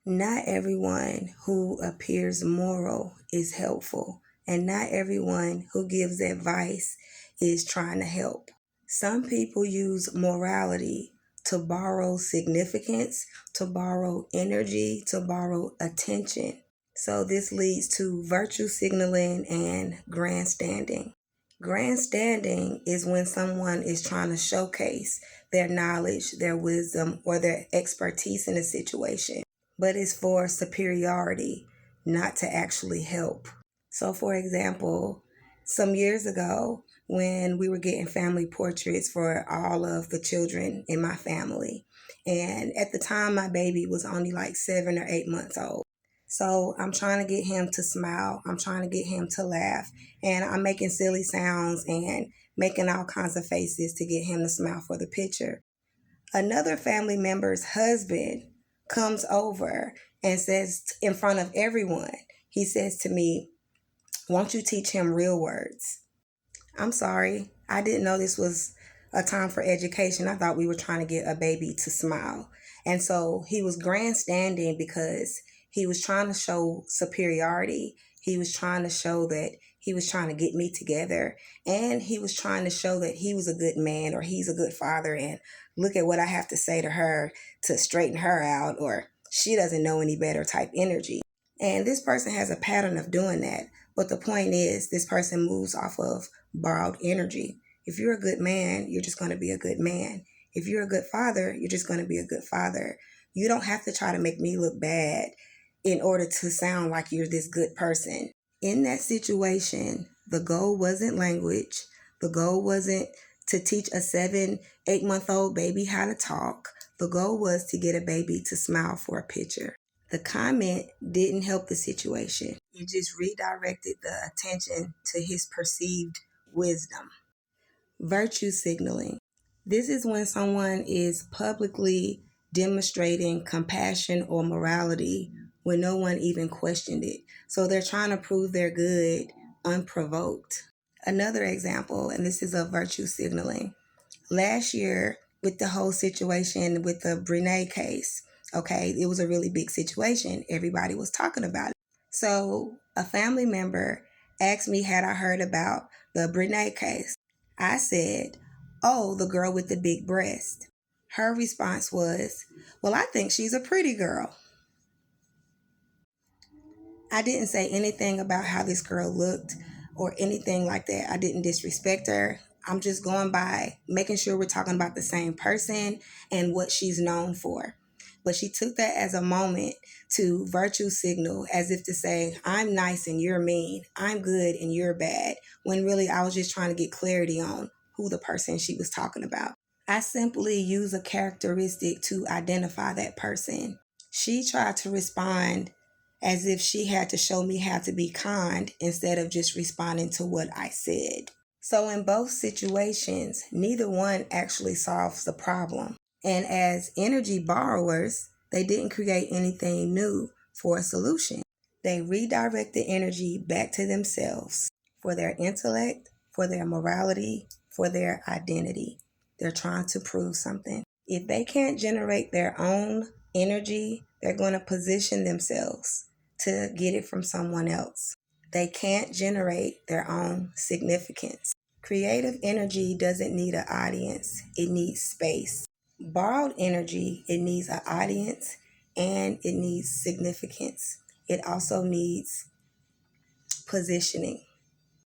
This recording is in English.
Not everyone who appears moral is helpful, and not everyone who gives advice is trying to help. Some people use morality to borrow significance, to borrow energy, to borrow attention. So this leads to virtue signaling and grandstanding. Grandstanding is when someone is trying to showcase their knowledge, their wisdom, or their expertise in a situation, but it's for superiority, not to actually help. So, for example, some years ago, when we were getting family portraits for all of the children in my family, and at the time, my baby was only like 7 or 8 months old. So I'm trying to get him to smile. I'm trying to get him to laugh. And I'm making silly sounds and making all kinds of faces to get him to smile for the picture. Another family member's husband comes over and says in front of everyone, he says to me, "Won't you teach him real words?" I'm sorry. I didn't know this was a time for education. I thought we were trying to get a baby to smile. And so he was grandstanding because he was trying to show superiority. He was trying to show that he was trying to get me together. And he was trying to show that he was a good man or he's a good father. And look at what I have to say to her to straighten her out, or she doesn't know any better type energy. And this person has a pattern of doing that. But the point is, this person moves off of borrowed energy. If you're a good man, you're just going to be a good man. If you're a good father, you're just going to be a good father. You don't have to try to make me look bad in order to sound like you're this good person. In that situation, the goal wasn't language. The goal wasn't to teach a 7, 8 month old baby how to talk. The goal was to get a baby to smile for a picture. The comment didn't help the situation. It just redirected the attention to his perceived wisdom. Virtue signaling. This is when someone is publicly demonstrating compassion or morality when no one even questioned it. So they're trying to prove they're good unprovoked. Another example, and this is of virtue signaling. Last year, with the whole situation with the Brene case, okay, it was a really big situation. Everybody was talking about it. So a family member asked me, had I heard about the Brene case? I said, "Oh, the girl with the big breast." Her response was, "Well, I think she's a pretty girl." I didn't say anything about how this girl looked or anything like that. I didn't disrespect her. I'm just going by making sure we're talking about the same person and what she's known for. But she took that as a moment to virtue signal, as if to say, "I'm nice and you're mean. I'm good and you're bad." When really I was just trying to get clarity on who the person she was talking about. I simply use a characteristic to identify that person. She tried to respond as if she had to show me how to be kind instead of just responding to what I said. So, in both situations, neither one actually solves the problem. And as energy borrowers, they didn't create anything new for a solution. They redirect the energy back to themselves for their intellect, for their morality, for their identity. They're trying to prove something. If they can't generate their own energy, they're going to position themselves to get it from someone else. They can't generate their own significance. Creative energy doesn't need an audience, it needs space. Borrowed energy, it needs an audience and it needs significance. It also needs positioning.